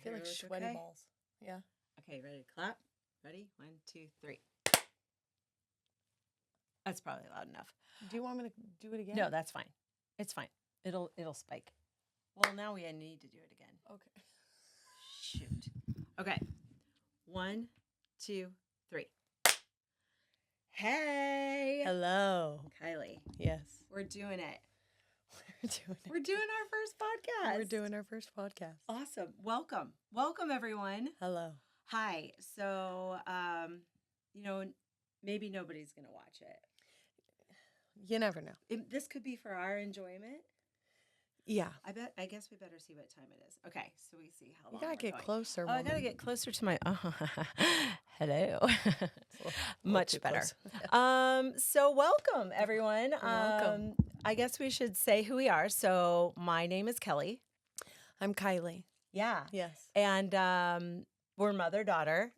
feel like sweaty balls. Yeah. Okay, ready to clap? Ready? 1, 2, 3. That's probably loud enough. Do you want me to do it again? No, that's fine. It's fine. It'll spike. Well, now we need to do it again. Okay. Shoot. Okay. 1, 2, 3. Hey. Hello. Kylie. Yes. We're doing it. We're doing our first podcast. We're doing our first podcast. Awesome. Welcome. Welcome, everyone. Hello. Hi. So, maybe nobody's going to watch it. You never know. This could be for our enjoyment. Yeah. I guess we better see what time it is. Okay, so we see how long. You gotta get closer. Oh, I gotta get closer to my. Hello. Much better. So welcome everyone. Welcome. I guess we should say who we are. So my name is Kelly. I'm Kylie. Yeah. Yes. And we're mother-daughter.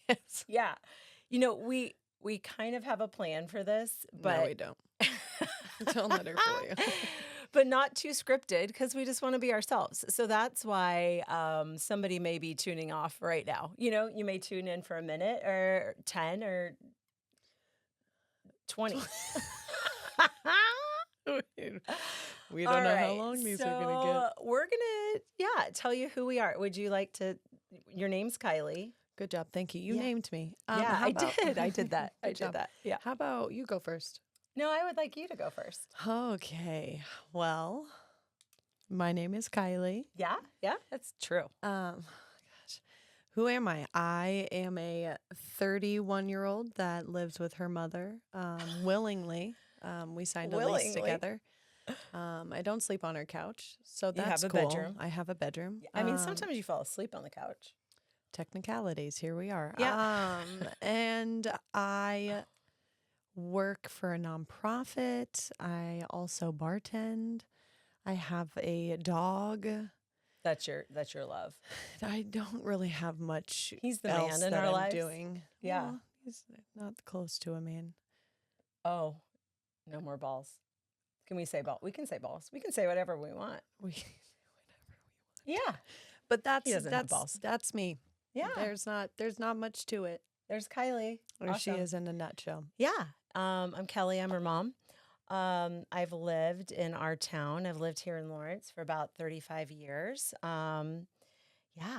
Yes. Yeah. We kind of have a plan for this, but no, we don't. Don't let her fool you. But not too scripted because we just want to be ourselves. So that's why somebody may be tuning off right now. You may tune in for a minute or 10 or 20. We don't know how long these are going to get. We're going to, tell you who we are. Would you like to? Your name's Kylie. Good job. Thank you. You named me. I did. I did that. I did that. Yeah. How about you go first? No, I would like you to go first. Okay. Well, my name is Kylie. Yeah, that's true. Gosh. Who am I? I am a 31-year-old that lives with her mother willingly. We signed a lease together. I don't sleep on her couch, so that's cool. You have a bedroom. I have a bedroom. I mean, sometimes you fall asleep on the couch. Technicalities. Here we are. Yeah. And I work for a nonprofit. I also bartend. I have a dog. That's your love. I don't really have much. He's the else man in that our I'm lives. doing. Yeah. Well, he's not close to a man. Oh, no more balls. Can we say ball? We can say balls. We can say whatever we want. We Yeah. But He doesn't have balls. That's me. Yeah. There's not much to it. There's Kylie. There she Awesome. is in a nutshell. Yeah. I'm Kelly. I'm her mom. I've lived in our town. I've lived here in Lawrence for about 35 years.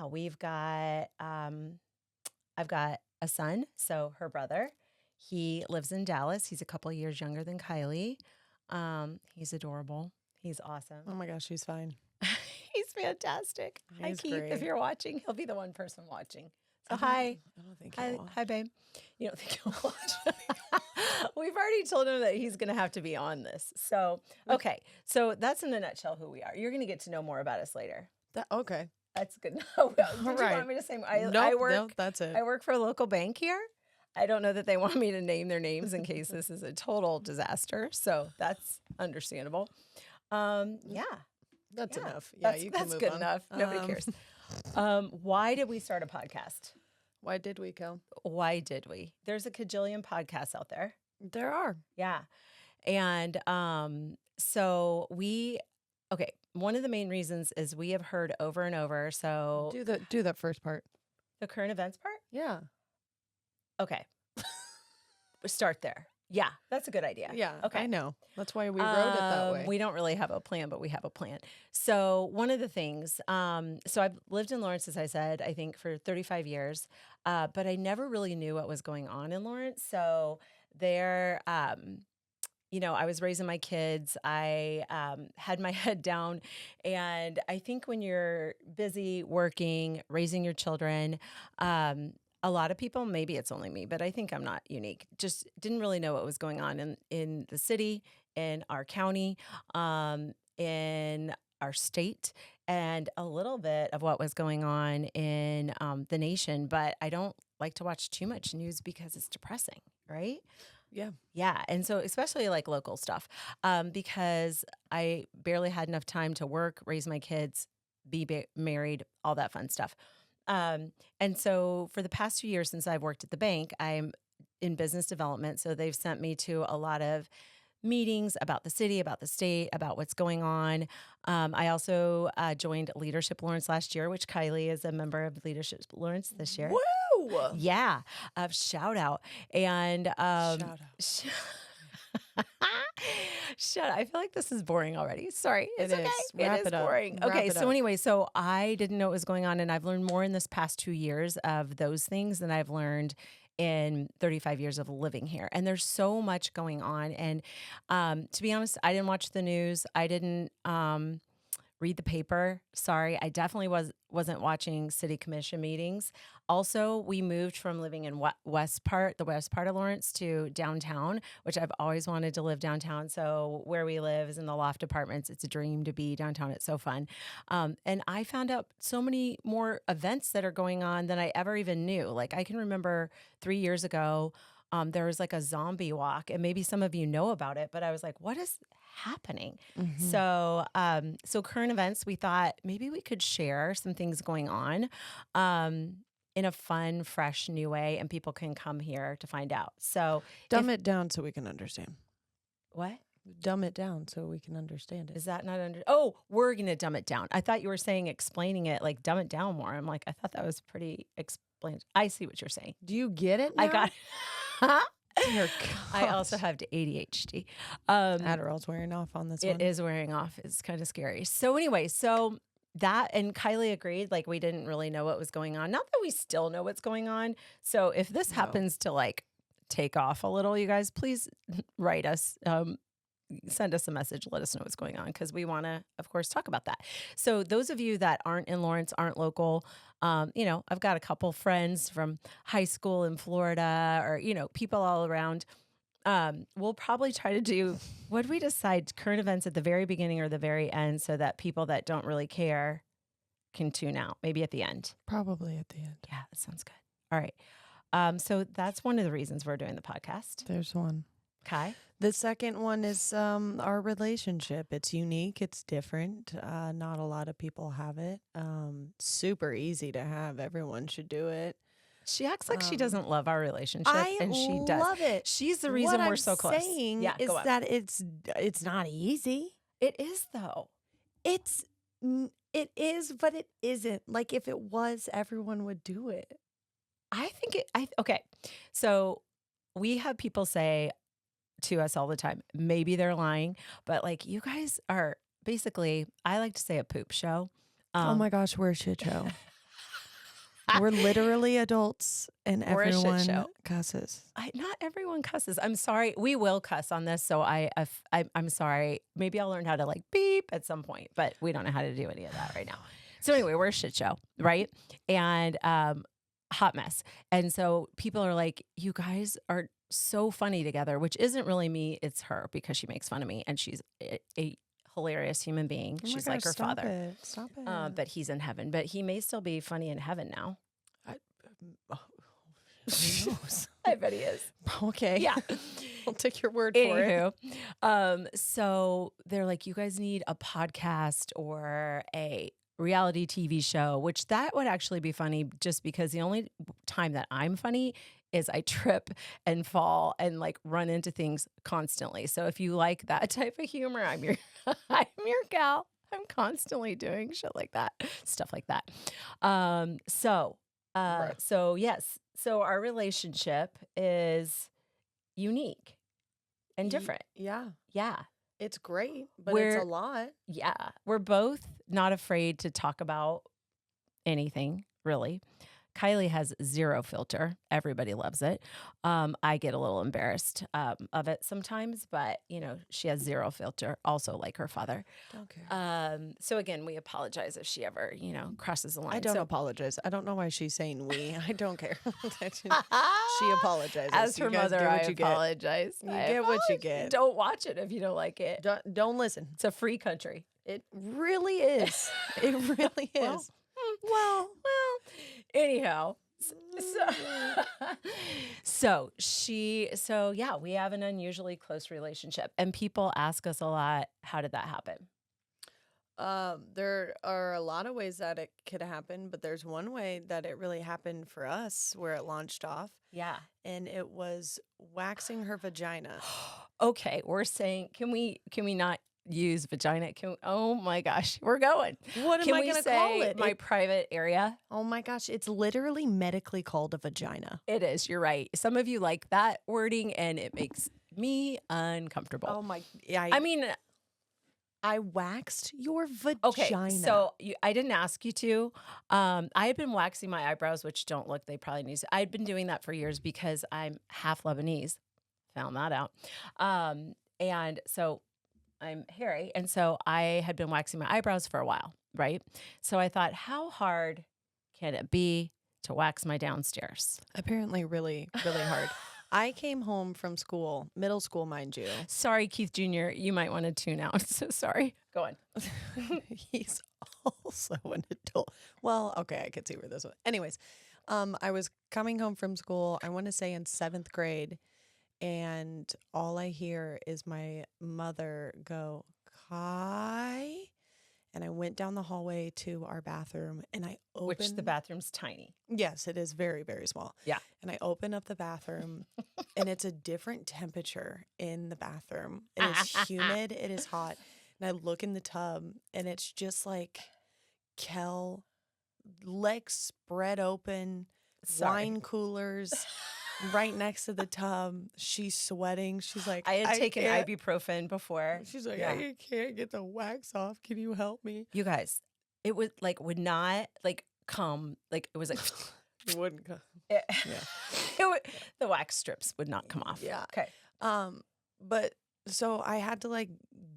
We've got, I've got a son, so her brother. He lives in Dallas. He's a couple years younger than Kylie. He's adorable. He's awesome. Oh my gosh, she's fine. He's fantastic. Hi, He's Keith. great. If you're watching, he'll be the one person watching. So hi. I don't think he'll watch. Hi, babe. You don't think he'll watch? We've already told him that he's going to have to be on this. So, okay. So that's in a nutshell who we are. You're going to get to know more about us later. Okay. That's good. Did you want me to say? Nope, that's it. I work for a local bank here. I don't know that they want me to name their names in case this is a total disaster. So that's understandable. That's enough. Yeah, you can that's move good on. enough. Nobody cares. Why did we start a podcast? Why did we, Kel? Why did we? There's a cajillion podcasts out there. There are. Yeah. And so one of the main reasons is we have heard over and over. So do that first part. The current events part? Yeah. Okay. Start there. Yeah, that's a good idea. Yeah. Okay. I know. That's why we wrote it that way. We don't really have a plan, but we have a plan. So one of the things, so I've lived in Lawrence, as I said, I think for 35 years, but I never really knew what was going on in Lawrence. So there, I was raising my kids. I had my head down. And I think when you're busy working, raising your children, a lot of people, maybe it's only me, but I think I'm not unique, just didn't really know what was going on in the city, in our county, in our state, and a little bit of what was going on in the nation. But I don't like to watch too much news because it's depressing, right? Yeah. Yeah. And so especially like local stuff, because I barely had enough time to work, raise my kids, be married, all that fun stuff. And so for the past few years since I've worked at the bank, I'm in business development. So they've sent me to a lot of meetings about the city, about the state, about what's going on. I also joined Leadership Lawrence last year, which Kylie is a member of Leadership Lawrence this year. Woo! Yeah, shout out. And Shout sh- I feel like this is boring already. Sorry. It's It okay. is. It Wrap is it up. boring. Wrap Okay. it So up. anyway, so I didn't know what was going on, and I've learned more in this past 2 years of those things than I've learned in 35 years of living here. And there's so much going on. And to be honest, I didn't watch the news. I didn't read the paper. Sorry, I definitely wasn't watching city commission meetings. Also, we moved from living in the west part of Lawrence to downtown, which I've always wanted to live downtown. So where we live is in the loft apartments. It's a dream to be downtown. It's so fun. And I found out so many more events that are going on than I ever even knew. Like I can remember 3 years ago, there was like a zombie walk, and maybe some of you know about it, but I was like, what is happening? Mm-hmm. So current events, we thought maybe we could share some things going on in a fun, fresh, new way, and people can come here to find out. So Dumb it down so we can understand. What? Dumb it down so we can understand it. Is that not under? Oh, we're going to dumb it down. I thought you were saying explaining it, like dumb it down more. I'm like, I thought that was pretty explained. I see what you're saying. Do you get it now? I got it. Dear I also have ADHD. Adderall's wearing off on this one. It is wearing off. It's kind of scary. So anyway, so that, and Kylie agreed, like we didn't really know what was going on. Not that we still know what's going on. So if this happens to like take off a little, you guys, please write us. Send us a message. Let us know what's going on, because we want to, of course, talk about that. So those of you that aren't in Lawrence, aren't local, I've got a couple friends from high school in Florida, or, people all around. We'll probably try to do, what do we decide, current events at the very beginning or the very end, so that people that don't really care can tune out, maybe at the end. Probably at the end. Yeah, that sounds good. All right. So that's one of the reasons we're doing the podcast. There's one. Kai? The second one is our relationship. It's unique. It's different. Not a lot of people have it. Super easy to have. Everyone should do it. She acts like she doesn't love our relationship, and she does. I love it. She's the reason what we're I'm so close. Saying Yeah, is go on. that it's not easy. It is, though. It is, but it isn't. Like if it was, everyone would do it. I think okay. So we have people say to us all the time, maybe they're lying, but like, you guys are basically, I like to say, a poop show. Oh my gosh, we're a shit show. We're literally adults, and We're a shit everyone show. cusses. Not everyone cusses. I'm sorry. We will cuss on this. So I'm sorry. Maybe I'll learn how to like beep at some point, but we don't know how to do any of that right now. So anyway, we're a shit show, right? And hot mess. And so people are like, you guys are so funny together, which isn't really me. It's her, because she makes fun of me, and she's a hilarious human being. Oh my She's gosh, like her stop father. it. Stop it. But he's in heaven. But he may still be funny in heaven now. Who knows? I bet he is. Okay. Yeah. I'll take your word for it. Anywho, so they're like, you guys need a podcast or a reality TV show, which that would actually be funny, just because the only time that I'm funny is I trip and fall and like run into things constantly. So if you like that type of humor, I'm your gal. I'm constantly doing shit like that, stuff like that. Right. So yes. So our relationship is unique and different. Yeah. Yeah. It's great, but it's We're- a lot. Yeah. We're both not afraid to talk about anything, really. Kylie has zero filter. Everybody loves it. I get a little embarrassed of it sometimes, but she has zero filter, also like her father. Don't care. So again, we apologize if she ever, crosses the line. I don't So, apologize. I don't know why she's saying we. I don't care. She apologizes. As You her guys mother, get what I you get. apologize. You I get what you apologize. get. Don't watch it if you don't like it. Don't listen. It's a free country. It really is. It really Well, is. Well, anyhow. So yeah, we have an unusually close relationship, and people ask us a lot, how did that happen? there are a lot of ways that it could happen, but there's one way that it really happened for us where it launched off, Yeah. and it was waxing her vagina. okay, we're saying, can we not use vagina? Oh my gosh, we're going. What am Can I we going to say call it? my private area? Oh my gosh, it's literally medically called a vagina. It is. You're right. Some of you like that wording, and it makes me uncomfortable. Oh my, yeah. I mean, I waxed your vagina. okay, so I didn't ask you to. I had been waxing my eyebrows, which don't look, they probably need to. I had been doing that for years because I'm half Lebanese. Found that out. And so I'm hairy. And so I had been waxing my eyebrows for a while, right? So I thought, how hard can it be to wax my downstairs? Apparently really, really hard. I came home from school, middle school, mind you. Sorry, Keith Jr., you might want to tune out. So sorry. Go on. He's also an adult. Well, okay, I could see where this was. Anyways, I was coming home from school, I want to say in 7th grade, and all I hear is my mother go, Kai. And I went down the hallway to our bathroom and I opened. Which the bathroom's tiny. Yes, it is very, very small. Yeah. And I open up the bathroom and it's a different temperature in the bathroom. It is humid, it is hot. And I look in the tub and it's just like Kel, legs spread open, wine coolers right next to the tub. She's sweating. She's like, I had taken ibuprofen before. She's like, I can't get the wax off. Can you help me? You guys, it would not come. Like it was like it wouldn't come. The wax strips would not come off. Yeah. Okay. But so I had to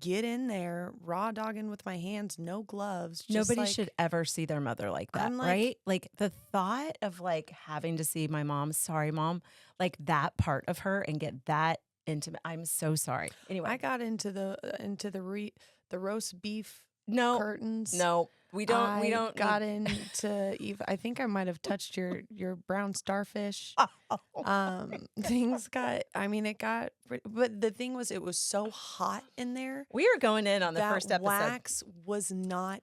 get in there, raw dogging with my hands, no gloves. Nobody should ever see their mother like that, right? Like the thought of having to see my mom, sorry mom, that part of her and get that intimate. I'm so sorry. Anyway, I got into the roast beef curtains. No, we don't. I got into I think I might have touched your brown starfish. Things got. I mean, it got. But the thing was, it was so hot in there. We were going in on the first episode. Wax was not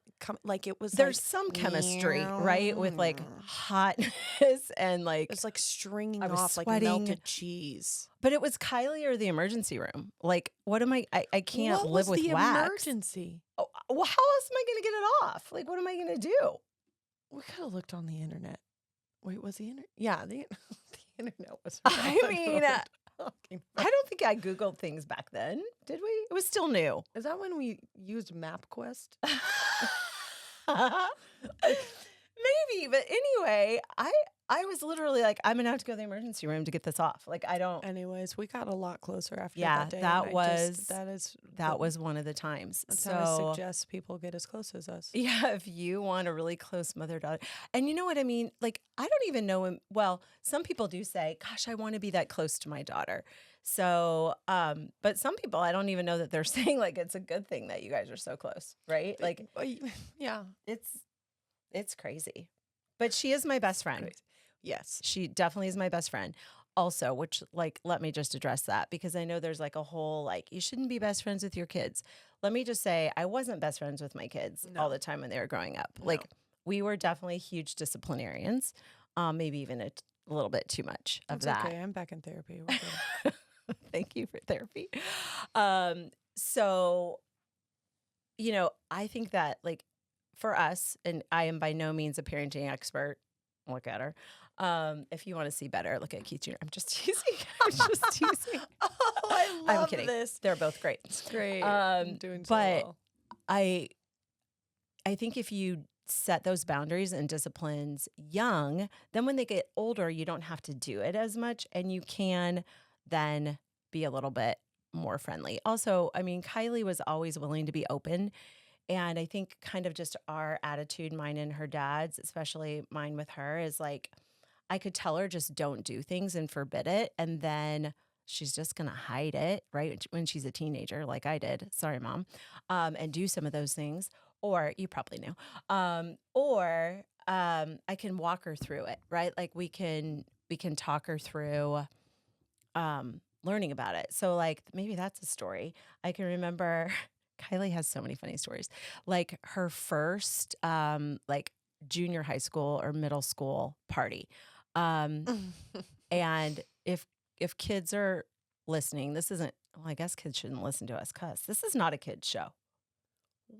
it was. There's some chemistry, right, with hotness and it's stringing off sweating. like melted cheese. But it was Kylie or the emergency room. What am I can't live with wax. What was the emergency? Oh, well, how else am I going to get it off? What am I going to do? We could have looked on the internet. Wait, was the internet? Yeah, the internet was. I mean, I don't think I Googled things back then. Did we? It was still new. Is that when we used MapQuest? Maybe, but anyway, I was literally I'm gonna have to go to the emergency room to get this off. I don't. Anyways, we got a lot closer after that day. That was one of the times. That's how I suggest people get as close as us. Yeah, if you want a really close mother-daughter, and you know what I mean. I don't even know him. Well, some people do say, "Gosh, I want to be that close to my daughter." So, but some people, I don't even know that they're saying it's a good thing that you guys are so close, right? Yeah, it's crazy. But she is my best friend. Yes. She definitely is my best friend. Also, which let me just address that because I know there's a whole you shouldn't be best friends with your kids. Let me just say I wasn't best friends with my kids all the time when they were growing up. No. We were definitely huge disciplinarians, maybe even a little bit too much of that. Okay, I'm back in therapy. Thank you for therapy. So, I think that for us, and I am by no means a parenting expert. Look at her. If you want to see better, look at Keith Jr. I'm just teasing. I'm kidding. This. They're both great. It's great. I'm doing so well. I think if you set those boundaries and disciplines young, then when they get older, you don't have to do it as much, and you can then be a little bit more friendly. Also, I mean, Kylie was always willing to be open. And I think kind of just our attitude, mine and her dad's, especially mine with her, is I could tell her just don't do things and forbid it. And then she's just going to hide it, right? When she's a teenager, like I did. Sorry, Mom. And do some of those things. Or you probably knew. Or I can walk her through it, right? We can talk her through learning about it. So maybe that's a story. I can remember Kylie has so many funny stories. Her first junior high school or middle school party. And if kids are listening, this isn't Well, I guess kids shouldn't listen to us cuss. This is not a kid's show.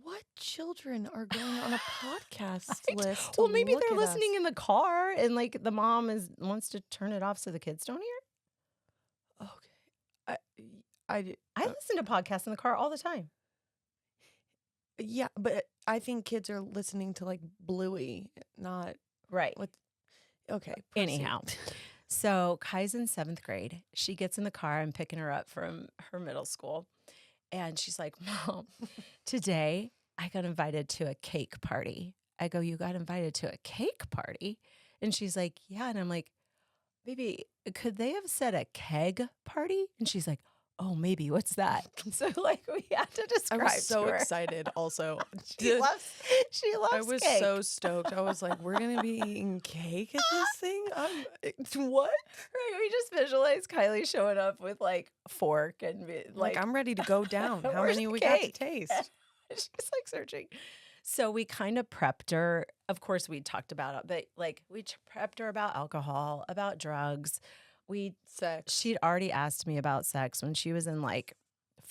What children are going on a podcast list? Well, maybe they're listening in the car and like the mom wants to turn it off so the kids don't hear. Okay. I listen to podcasts in the car all the time. Yeah, but I think kids are listening to like Bluey, not right. Okay. Proceed. Anyhow, so Kai's in 7th grade. She gets in the car. I'm picking her up from her middle school. And she's like, Mom, today I got invited to a cake party. I go, you got invited to a cake party? And she's like, yeah. And I'm like, baby, could they have said a keg party? And she's like, oh, maybe. What's that? So like we had to describe. I was so to her. excited. Also, she loves. I was cake. so stoked. I was like, we're gonna be eating cake at this thing. What? Right? We just visualized Kylie showing up with like a fork and like I'm ready to go down. How many we got to taste? She's like searching. So we kind of prepped her. Of course, we talked about it, but like we prepped her about alcohol, about drugs. Sex. She'd already asked me about sex when she was in like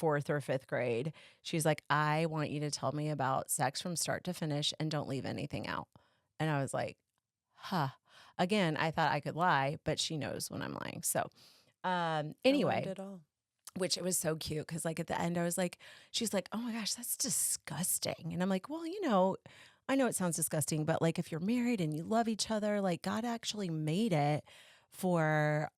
4th or 5th grade. She's like, I want you to tell me about sex from start to finish and don't leave anything out. And I was like, Again, I thought I could lie, but she knows when I'm lying. So anyway, which it was so cute because like at the end I was like, she's like, oh my gosh, that's disgusting. And I'm like, well, I know it sounds disgusting, but like if you're married and you love each other, like God actually made it for,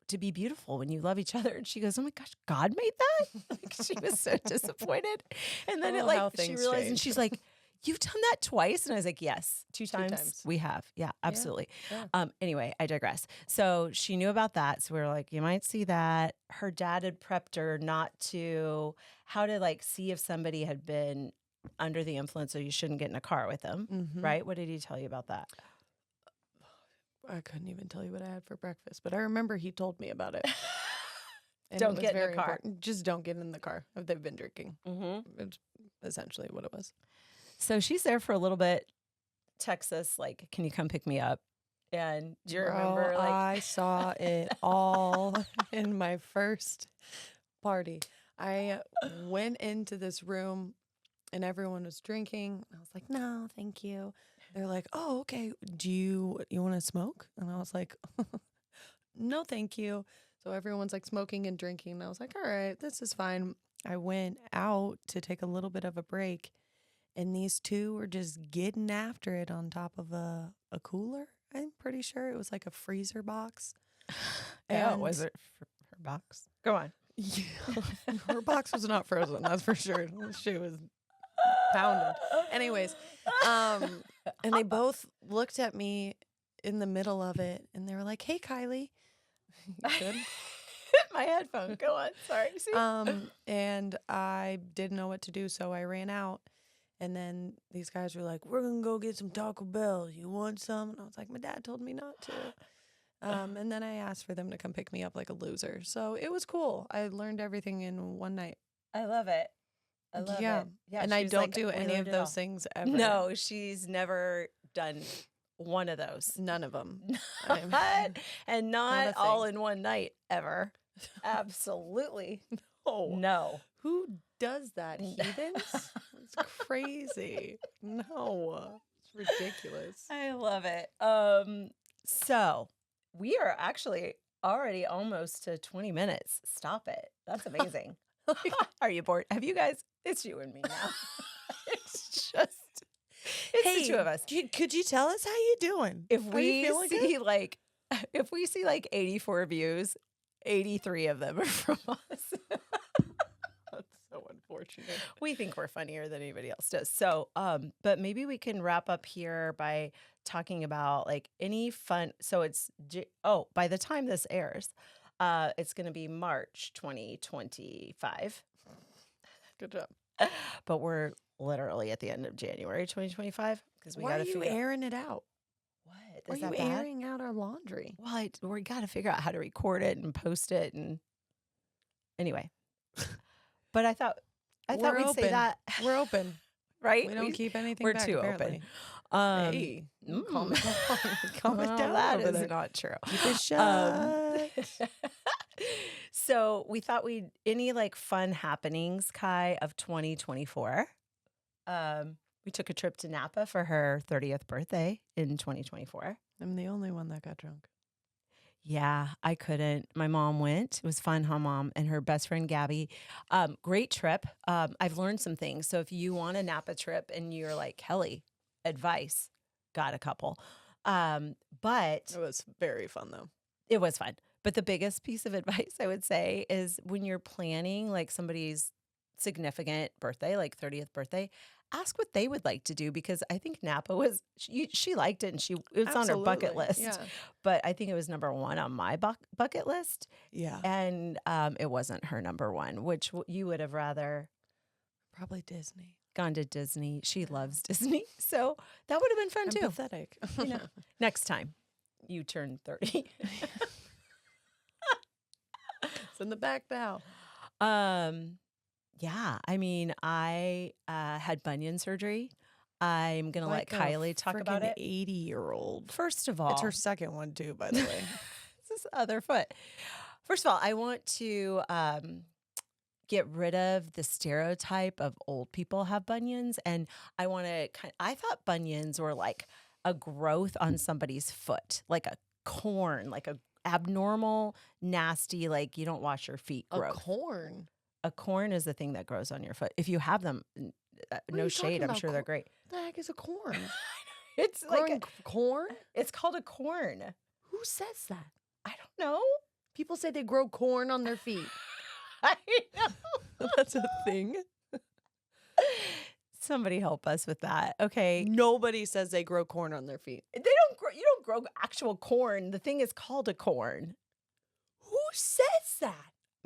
to be beautiful when you love each other. And she goes, oh my gosh, God made that? Like, she was so disappointed. And then she realized change. And she's like, you've done that twice? And I was like, yes, two times. We have. Yeah, absolutely. Yeah. Anyway, I digress. So she knew about that. So we were like, you might see that. Her dad had prepped her how to like see if somebody had been under the influence, so you shouldn't get in a car with them. Mm-hmm. Right? What did he tell you about that? I couldn't even tell you what I had for breakfast, but I remember he told me about it. Don't get in the car. Important. Just don't get in the car if they've been drinking. Mm-hmm. It's essentially what it was. So she's there for a little bit. Texas, like, can you come pick me up? And do you remember? Like, I saw it all in my first party. I went into this room and everyone was drinking. I was like, no, thank you. They're like, oh, okay. Do you want to smoke? And I was like, no, thank you. So everyone's like smoking and drinking. And I was like, all right, this is fine. I went out to take a little bit of a break. And these two were just getting after it on top of a cooler. I'm pretty sure it was like a freezer box. Yeah, was it her box? Go on. Yeah. Her box was not frozen, that's for sure. She was pounded. Anyways, and they both looked at me in the middle of it, and they were like, "Hey, Kylie." Good. My headphone. Go on. Sorry. See? And I didn't know what to do, so I ran out. And then these guys were like, "We're gonna go get some Taco Bell. You want some?" And I was like, "My dad told me not to." And then I asked for them to come pick me up like a loser. So it was cool. I learned everything in one night. I love it. I love it. Yeah, and I don't do any of those things ever. No, she's never done one of those. None of them. And not all in one night ever. Absolutely. No. Who does that? Heathens? It's crazy. No. It's ridiculous. I love it. So we are actually already almost to 20 minutes. Stop it. That's amazing. Are you bored? Have you guys? It's you and me now. It's the two of us. Could you tell us how you doing? If we see like 84 views, 83 of them are from us. That's so unfortunate. We think we're funnier than anybody else does. So, but maybe we can wrap up here by talking about like any fun. So it's by the time this airs, it's going to be March 2025. Good job. But we're literally at the end of January 2025 because we got to figure. Why are you airing it out? What? Is that bad? Airing out our laundry? Well, we got to figure out how to record it and post it, and anyway. But I thought we'd say that we're open, right? We don't keep anything. We're back, too apparently. Open. Hey, calm it down. That is not true. Keep it shut. So we thought any like fun happenings, Kai, of 2024. We took a trip to Napa for her 30th birthday in 2024. I'm the only one that got drunk. Yeah, I couldn't. My mom went. It was fun, huh, Mom? And her best friend, Gabby. Great trip. I've learned some things. So if you want a Napa trip and you're like, Kelly, advice, got a couple. But it was very fun, though. It was fun. But the biggest piece of advice I would say is when you're planning like somebody's significant birthday, like 30th birthday, ask what they would like to do, because I think Napa was, she liked it and it was on her bucket list. Yeah. But I think it was number one on my bucket list. Yeah. And it wasn't her number one, which you would have rather probably Disney. Gone to Disney. She loves Disney. So that would have been fun too. Pathetic. Next time you turn 30. It's in the back bow. Yeah, I mean, I had bunion surgery. I'm going to let Kylie talk about it. 80-year-old. First of all. It's her second one too, by the way. It's this other foot. First of all, I want to get rid of the stereotype of old people have bunions. And I want to I thought bunions were like a growth on somebody's foot, like a corn, like a abnormal, nasty, like you don't wash your feet growth. A corn? A corn is the thing that grows on your foot. If you have them, no shade, I'm sure they're great. What the heck is a corn? It's growing like corn? It's called a corn. Who says that? I don't know. People say they grow corn on their feet. I know. That's a thing. Somebody help us with that. Okay. Nobody says they grow corn on their feet. They don't grow. You don't grow actual corn. The thing is called a corn. Who says that?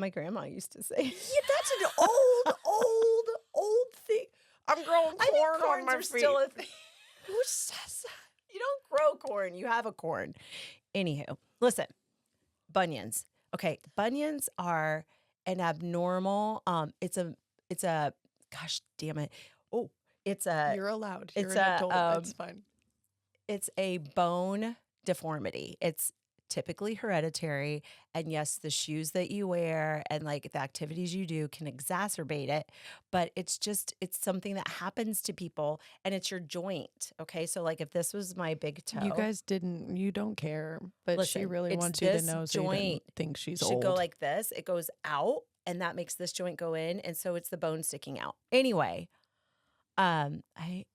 My grandma used to say. Yeah, that's an old thing. I'm growing corn on my feet. Still a thing. Who says that? You don't grow corn. You have a corn. Anywho, listen, bunions. Okay, bunions are an abnormal. It's a. Gosh damn it. Oh, it's a. You're allowed. You're an adult. That's fine. It's a bone deformity. It's typically hereditary. And yes, the shoes that you wear and like the activities you do can exacerbate it. But it's something that happens to people, and it's your joint. Okay. So like if this was my big toe. You don't care. But listen, she really wants you to know so you don't think she's old. Should go like this. It goes out, and that makes this joint go in. And so it's the bone sticking out. Anyway,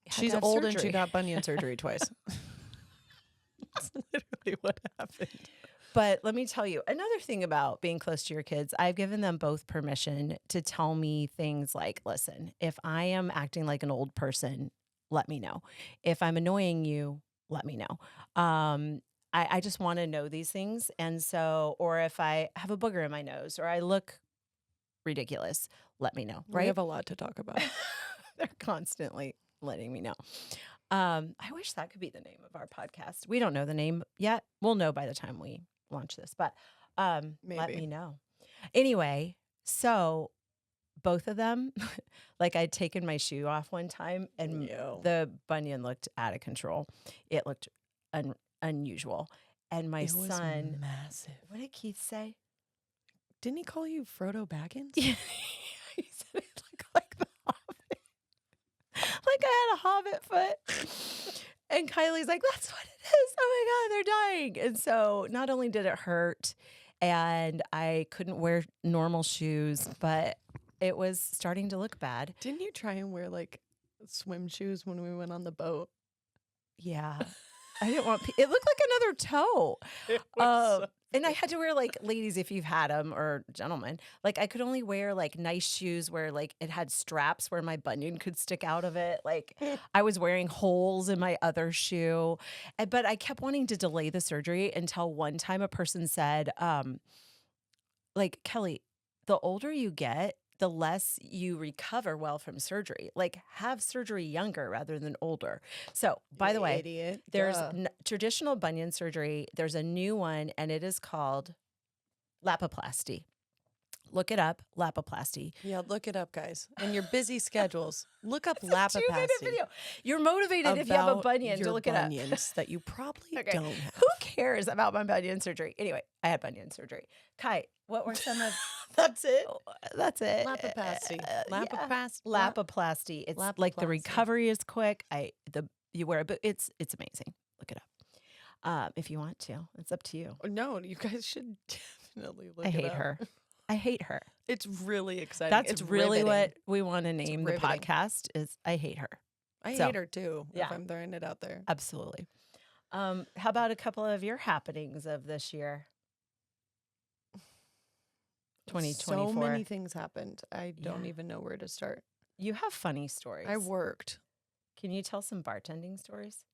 she's old and she got bunion surgery twice. That's literally what happened. But let me tell you another thing about being close to your kids. I've given them both permission to tell me things like, listen, if I am acting like an old person, let me know. If I'm annoying you, let me know. I just want to know these things. And so, or if I have a booger in my nose or I look ridiculous, let me know. Right? We have a lot to talk about. They're constantly letting me know. I wish that could be the name of our podcast. We don't know the name yet. We'll know by the time we launch this, but maybe. Let me know. Anyway, so both of them, like I'd taken my shoe off one time and the bunion looked out of control. It looked unusual. And my son, was massive. What did Keith say? Didn't he call you Frodo Baggins? Yeah. He said it looked like the Hobbit. Like I had a Hobbit foot. And Kylie's like, that's what it is. Oh my God, they're dying. And so not only did it hurt and I couldn't wear normal shoes, but it was starting to look bad. Didn't you try and wear like swim shoes when we went on the boat? Yeah. I didn't want, it looked like another toe. And I had to wear like, ladies, if you've had them, or gentlemen, like I could only wear like nice shoes where like it had straps where my bunion could stick out of it. Like I was wearing holes in my other shoe, but I kept wanting to delay the surgery until one time a person said, like, Kelly, the older you get, the less you recover well from surgery. Like have surgery younger rather than older. So by the way, idiot. There's traditional bunion surgery. There's a new one and it is called lapiplasty. look it up, lapoplasty. Yeah, look it up, guys. In your busy schedules, look up It's a 2-minute lapoplasty. video. You're motivated if you have a bunion to look it up. Bunions that you probably Okay. don't have. Who cares about my bunion surgery? Anyway, I had bunion surgery. Kai, what were some of... That's it? That's it. Lapoplasty. Lapoplasty. It's like the recovery is quick. You wear it, but it's amazing. Look it up. If you want to. It's up to you. No, you guys should definitely look it up. I hate her. I hate her. It's really exciting. That's it's really riveting. what we want to name the riveting. podcast is I hate her. I hate her too, Yeah. if I'm throwing it out there. Absolutely. How about a couple of your happenings of this year? 2024. So many things happened. I don't even know where to start. You have funny stories. I worked. Can you tell some bartending stories?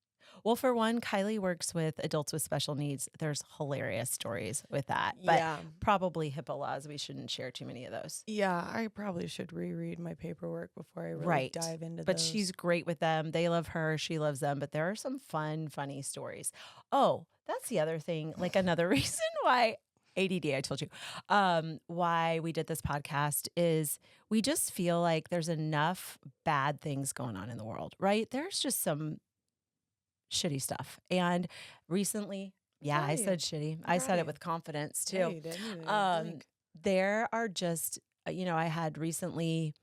Well, for one, Kylie works with adults with special needs. There's hilarious stories with that. But probably HIPAA laws. We shouldn't share too many of those. Yeah, I probably should reread my paperwork before I really dive into But those. she's great with them. They love her. She loves them. But there are some fun, funny stories. Oh, that's the other thing. Like another reason why ADD, I told you, why we did this podcast is we just feel like there's enough bad things going on in the world, right? There's just some shitty stuff. And recently, I said shitty. I said it with confidence too. Yeah, you did. You didn't There are just, I had recently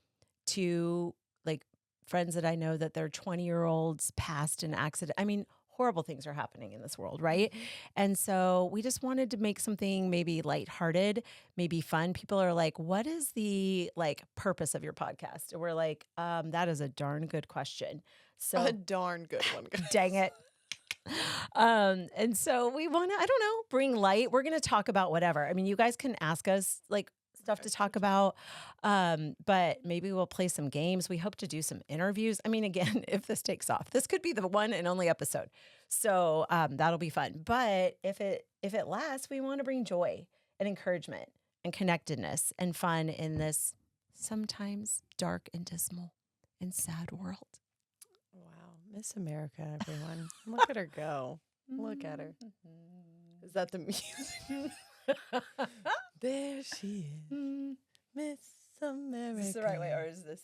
2 like friends that I know that their 20-year-olds passed in accident. I mean, horrible things are happening in this world, right? Mm-hmm. And so we just wanted to make something maybe lighthearted, maybe fun. People are like, what is the purpose of your podcast? And we're like, that is a darn good question. So a darn good one. dang it. And so we want to, I don't know, bring light. We're going to talk about whatever. I mean, you guys can ask us stuff to talk about, but maybe we'll play some games. We hope to do some interviews. I mean, again, if this takes off, this could be the one and only episode. So that'll be fun. But if it lasts, we want to bring joy and encouragement and connectedness and fun in this sometimes dark and dismal and sad world. Wow. Miss America, everyone. Look at her go. Look at her. Is that the music? There she is. Miss America. Is this the right way or is this?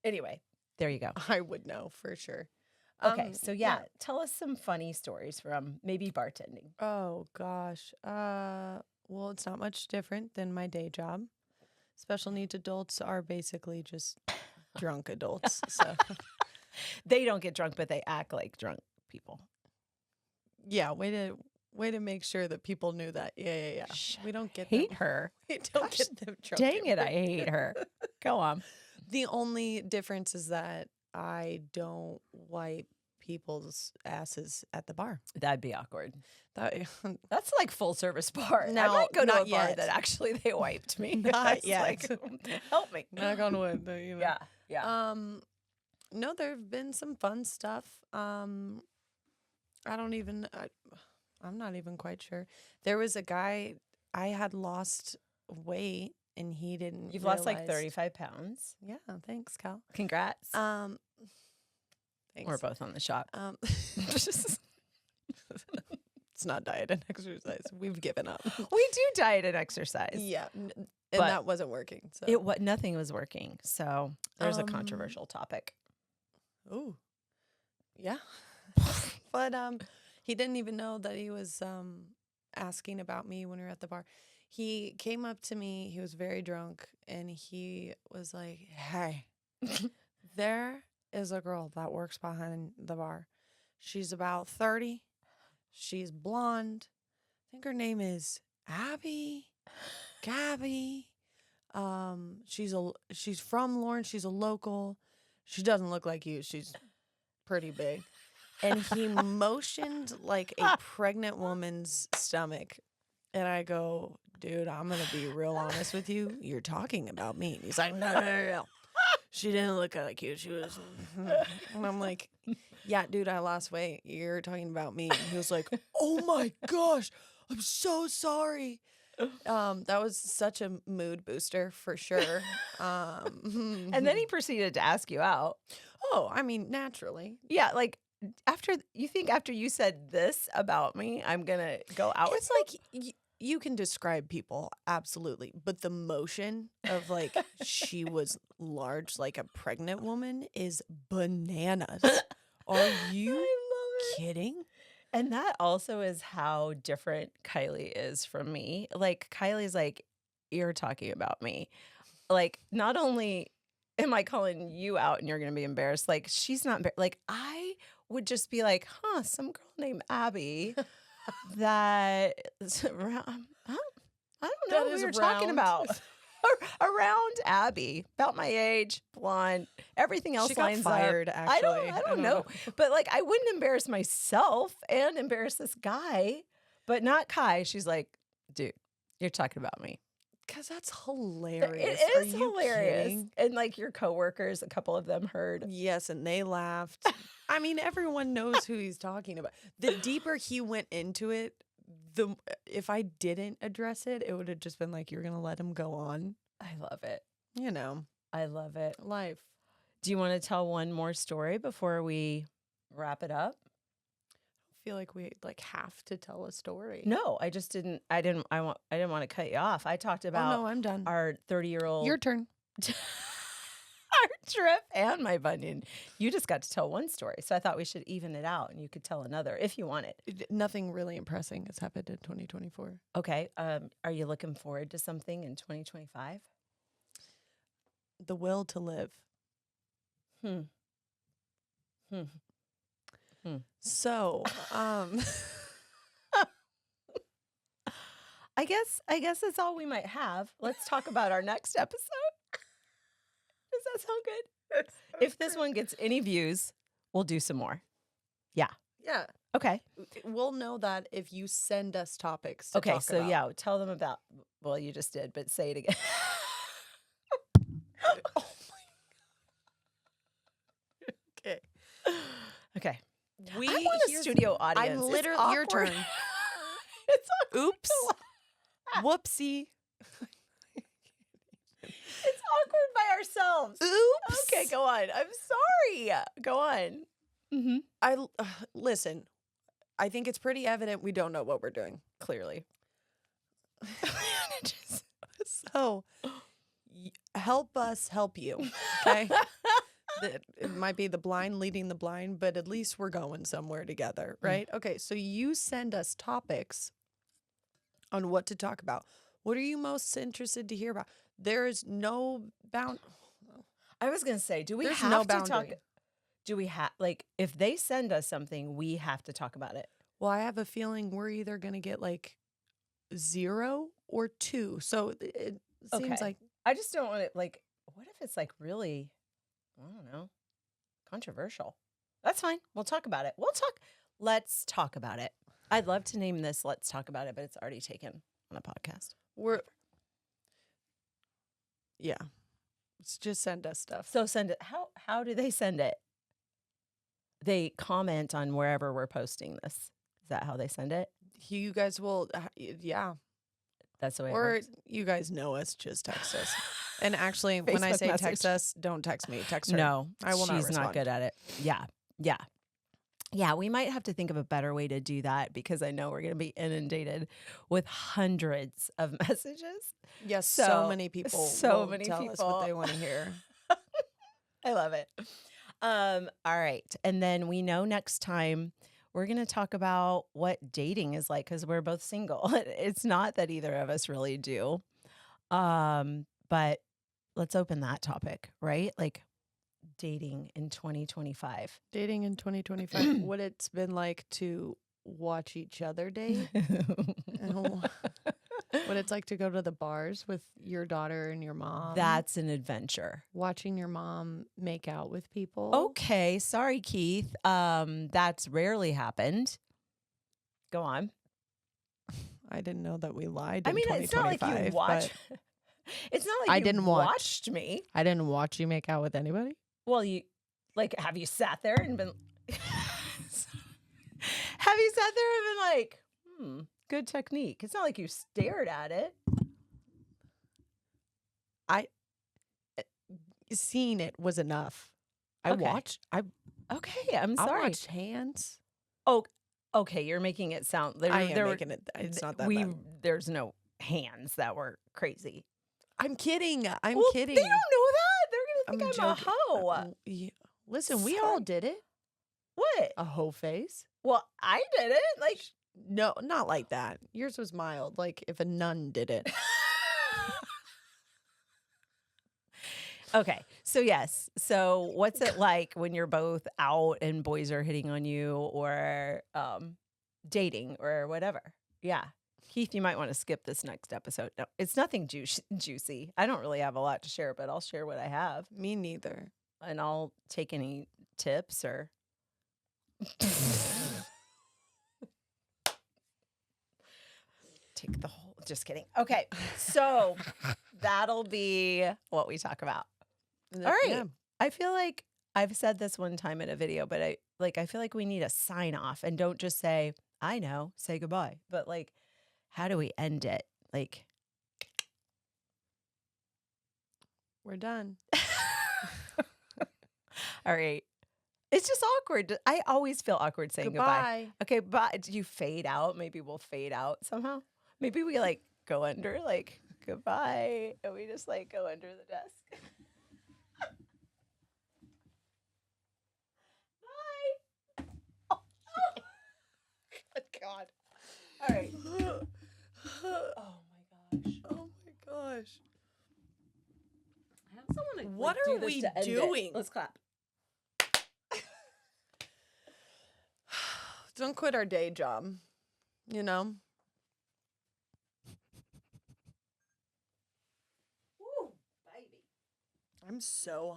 Anyway, there you go. I would know for sure. Okay, so tell us some funny stories from maybe bartending. Oh gosh. Well, it's not much different than my day job. Special needs adults are basically just drunk adults. So they don't get drunk, but they act like drunk people. Yeah, way to make sure that people knew that. Yeah. We don't get hate her. We don't get them drunk. Dang it, I hate her. Go on. The only difference is that I don't wipe people's asses at the bar. That'd be awkward. That's like full service bar. No, I might go to a bar yet. that actually they wiped me. Not yet. Like, help me. Knock on wood. You know. Yeah. No, there have been some fun stuff. I'm not even quite sure. There was a guy, I had lost weight and he didn't You've realize. lost like 35 pounds. Yeah, thanks, Cal. Congrats. Thanks. We're both on the shot. It's not diet and exercise. We've given up. We do diet and exercise. Yeah, and But that wasn't working. So nothing was working. So there's a controversial topic. Ooh, yeah. But he didn't even know that he was asking about me when we were at the bar. He came up to me. He was very drunk, and he was like, "Hey, there is a girl that works behind the bar. She's about 30. She's blonde. I think her name is Gabby. She's from Lawrence. She's a local. She doesn't look like you. She's pretty big." And he motioned like a pregnant woman's stomach. And I go, "Dude, I'm going to be real honest with you. You're talking about me." And he's like, No. She didn't look like you. She was. And I'm like, "Yeah, dude, I lost weight. You're talking about me." And he was like, "Oh my gosh, I'm so sorry." That was such a mood booster for sure. And then he proceeded to ask you out. Oh, I mean, naturally. Yeah, like after you said this about me, I'm gonna go out. It's with like you can describe people, absolutely. But the motion of like she was large like a pregnant woman is bananas. Are you I love kidding? And that also is how different Kylie is from me. Like, Kylie's like, you're talking about me. Like, not only am I calling you out and you're going to be embarrassed, like, she's not, like, I would just be like, some girl named Abby that, I don't know That who is you're talking round. about. Around Abby, about my age, blonde, everything else She got lines fired, up. actually. I don't know. But like, I wouldn't embarrass myself and embarrass this guy, but not Kai. She's like, dude, you're talking about me. Because that's hilarious. It Are is you hilarious. kidding? And like your coworkers, a couple of them heard. Yes, and they laughed. I mean, everyone knows who he's talking about. The deeper he went into it, if I didn't address it, it would have just been like, you're going to let him go on. I love it. You know, I love it. life. Do you want to tell one more story before we wrap it up? I feel like we like have to tell a story. No, I just didn't. I didn't want to cut you off. I talked about no, I'm done. our 30-year-old Your turn. our trip and my bunion. You just got to tell one story, so I thought we should even it out, and you could tell another if you wanted. Nothing really impressing has happened in 2024. Okay. Are you looking forward to something in 2025? The will to live. So, I guess that's all we might have. Let's talk about our next episode. Does that sound good? If this one gets any views, we'll do some more. Yeah. Yeah. Okay. We'll know that if you send us topics to Okay, talk so about. yeah, tell them about, well, you just did, but say it again. Oh my. Okay. Okay. We I want a studio audience. I'm literally It's your awkward. turn. It's awkward. Oops. Whoopsie. It's awkward by ourselves. Oops. Okay, go on. I'm sorry. Go on. Mm-hmm. Listen. I think it's pretty evident we don't know what we're doing. Clearly. So, help us help you. Okay. It might be the blind leading the blind, but at least we're going somewhere together, right? Okay, so you send us topics on what to talk about. What are you most interested to hear about? There is no bound. I was going to say, do we There's have no to boundary. talk? Do we have, like, if they send us something, we have to talk about it? Well, I have a feeling we're either going to get like 0 or 2. So it seems like. I just don't want it, like, what if it's like really, I don't know, controversial? That's fine. We'll talk about it. Let's talk about it. I'd love to name this Let's Talk About It, but it's already taken on a podcast. Yeah. Just send us stuff. So send it. How do they send it? They comment on wherever we're posting this. Is that how they send it? You guys will, yeah. That's the way it Or works. you guys know us, just text us. And actually, when I Facebook say message. text us, don't text me. Text her. No, I will not she's respond. not good at it. Yeah, we might have to think of a better way to do that because I know we're going to be inundated with hundreds of messages. Yes, so many people will many tell us what they want to hear. I love it. All right. And then we know next time we're going to talk about what dating is like because we're both single. It's not that either of us really do. But let's open that topic, right? Like dating in 2025. Dating in 2025, what it's been like to watch each other date. And what it's like to go to the bars with your daughter and your mom. That's an adventure. Watching your mom make out with people. Okay, sorry, Keith. That's rarely happened. Go on. I didn't know that we lied. I mean, it's not like you watched. It's not like I you didn't watch. watched me. I didn't watch you make out with anybody. Well, you like have you sat there and been have you sat there and been like, good technique. It's not like you stared at it. Seeing it was enough. Okay. I watched. Okay, I'm sorry. I watched hands. Oh, Okay, you're making it sound I am making it. It's not that bad. There's no hands that were crazy. I'm kidding. I'm Well, kidding. they don't know that. They're gonna think I'm joking. a hoe. Yeah. Listen, we all did it. What? A hoe face. Well, I did it. Like, no, not like that. Yours was mild. Like if a nun did it. okay. So yes. So what's it like when you're both out and boys are hitting on you or dating or whatever? Yeah. Keith, you might want to skip this next episode. No, it's nothing juicy. I don't really have a lot to share, but I'll share what I have. Me neither. And I'll take any tips or take the whole, just kidding. Okay. So that'll be what we talk about. All right. Yeah. I feel like I've said this one time in a video, but I feel like we need a sign off and don't just say, I know, say goodbye. But like, how do we end it? Like, we're done. All right. It's just awkward. I always feel awkward saying goodbye. Okay, bye. Do you fade out? Maybe we'll fade out somehow. Maybe we like go under, like, goodbye. And we just like go under the desk. Bye. Oh, good God. All right. Oh my gosh. Oh my gosh. I also want to. What are we doing? Let's clap. Don't quit our day job, you know? Ooh, baby. I'm so